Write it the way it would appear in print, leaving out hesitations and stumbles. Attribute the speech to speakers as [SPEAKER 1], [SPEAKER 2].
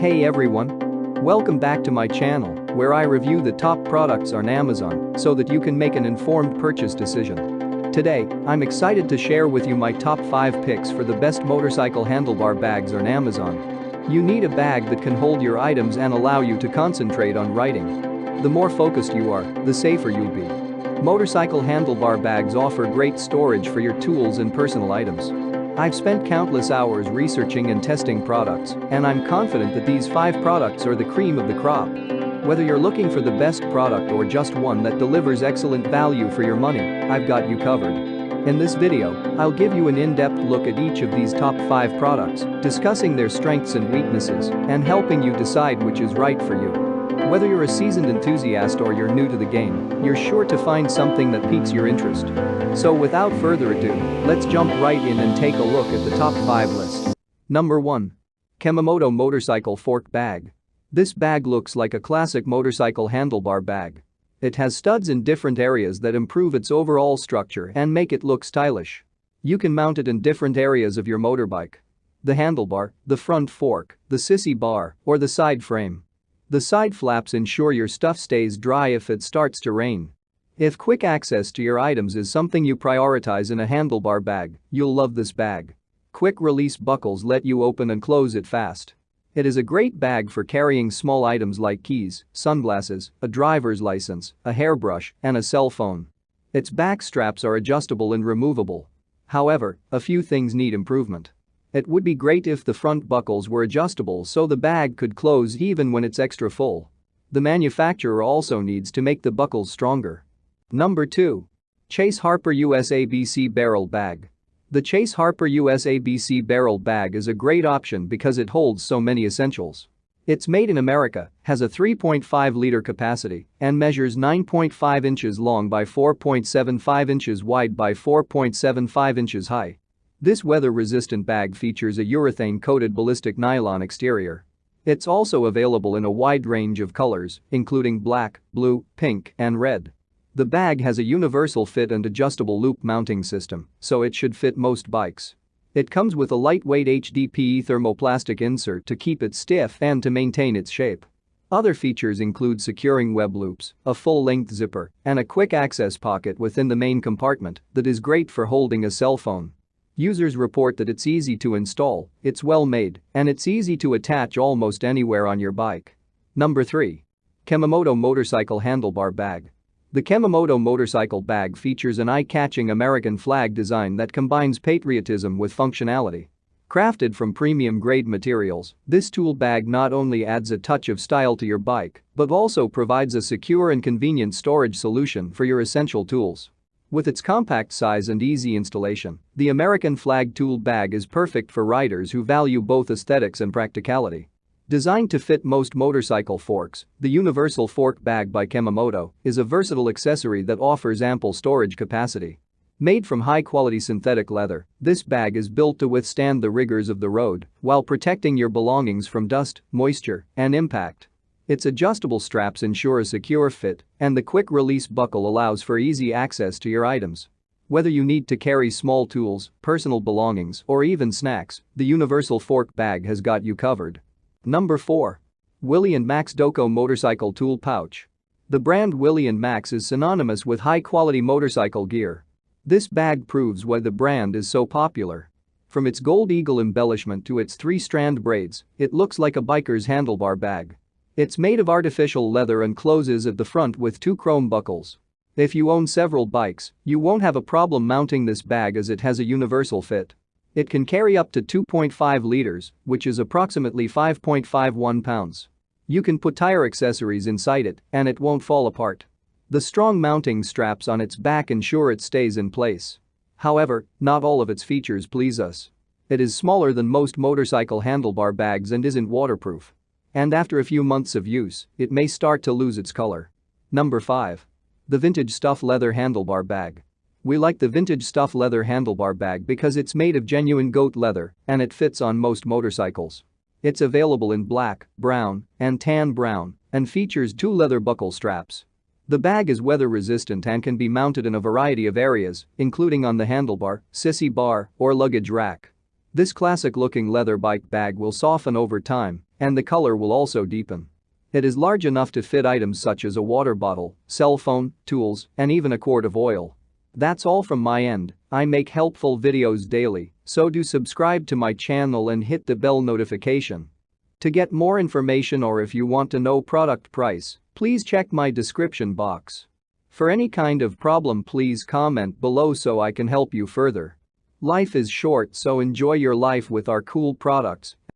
[SPEAKER 1] Hey everyone! Welcome back to my channel, where I review the top products on Amazon so that you can make an informed purchase decision. Today, I'm excited to share with you my top 5 picks for the best motorcycle handlebar bags on Amazon. You need a bag that can hold your items and allow you to concentrate on writing. The more focused you are, the safer you'll be. Motorcycle handlebar bags offer great storage for your tools and personal items. I've spent countless hours researching and testing products, and I'm confident that these 5 products are the cream of the crop. Whether you're looking for the best product or just one that delivers excellent value for your money, I've got you covered. In this video, I'll give you an in-depth look at each of these top 5 products, discussing their strengths and weaknesses, and helping you decide which is right for you. Whether you're a seasoned enthusiast or you're new to the game, you're sure to find something that piques your interest. So without further ado, let's jump right in and take a look at the top 5 list. Number 1. Kemomoto Motorcycle Fork Bag. This bag looks like a classic motorcycle handlebar bag. It has studs in different areas that improve its overall structure and make it look stylish. You can mount it in different areas of your motorbike: the handlebar, the front fork, the sissy bar, or the side frame. The side flaps ensure your stuff stays dry if it starts to rain. If quick access to your items is something you prioritize in a handlebar bag, you'll love this bag. Quick release buckles let you open and close it fast. It is a great bag for carrying small items like keys, sunglasses, a driver's license, a hairbrush, and a cell phone. Its back straps are adjustable and removable. However, a few things need improvement. It would be great if the front buckles were adjustable so the bag could close even when it's extra full. The manufacturer also needs to make the buckles stronger. Number 2. Chase Harper USABC Barrel Bag. The Chase Harper USABC Barrel Bag is a great option because it holds so many essentials. It's made in America, has a 3.5-liter capacity, and measures 9.5 inches long by 4.75 inches wide by 4.75 inches high. This weather-resistant bag features a urethane-coated ballistic nylon exterior. It's also available in a wide range of colors, including black, blue, pink, and red. The bag has a universal fit and adjustable loop mounting system, so it should fit most bikes. It comes with a lightweight HDPE thermoplastic insert to keep it stiff and to maintain its shape. Other features include securing web loops, a full-length zipper, and a quick access pocket within the main compartment that is great for holding a cell phone. Users report that it's easy to install, it's well made, and it's easy to attach almost anywhere on your bike. Number 3. Kemomoto Motorcycle Handlebar Bag. The Kemomoto motorcycle bag features an eye-catching American flag design that combines patriotism with functionality. Crafted from premium-grade materials, this tool bag not only adds a touch of style to your bike, but also provides a secure and convenient storage solution for your essential tools. With its compact size and easy installation, the American flag tool bag is perfect for riders who value both aesthetics and practicality. Designed to fit most motorcycle forks, the Universal Fork Bag by Kemomoto is a versatile accessory that offers ample storage capacity. Made from high-quality synthetic leather, this bag is built to withstand the rigors of the road while protecting your belongings from dust, moisture, and impact. Its adjustable straps ensure a secure fit, and the quick-release buckle allows for easy access to your items. Whether you need to carry small tools, personal belongings, or even snacks, the Universal Fork Bag has got you covered. Number 4. Willie & Max Doco Motorcycle Tool Pouch. The brand Willie & Max is synonymous with high-quality motorcycle gear. This bag proves why the brand is so popular. From its gold eagle embellishment to its 3-strand braids, it looks like a biker's handlebar bag. It's made of artificial leather and closes at the front with 2 chrome buckles. If you own several bikes, you won't have a problem mounting this bag as it has a universal fit. It can carry up to 2.5 liters, which is approximately 5.51 pounds. You can put tire accessories inside it, and it won't fall apart. The strong mounting straps on its back ensure it stays in place. However, not all of its features please us. It is smaller than most motorcycle handlebar bags and isn't waterproof. And after a few months of use, it may start to lose its color. Number 5. The Vintage Stuff Leather Handlebar Bag. We like the Vintage Stuff Leather Handlebar Bag because it's made of genuine goat leather and it fits on most motorcycles. It's available in black, brown, and tan brown and features 2 leather buckle straps. The bag is weather-resistant and can be mounted in a variety of areas, including on the handlebar, sissy bar, or luggage rack. This classic-looking leather bike bag will soften over time And the color will also deepen. It is large enough to fit items such as a water bottle, cell phone, tools, and even a quart of oil. That's all from my end. I make helpful videos daily, so do subscribe to my channel and hit the bell notification. To get more information or if you want to know product price, please check my description box. For any kind of problem, please comment below so I can help you further. Life is short, so enjoy your life with our cool products.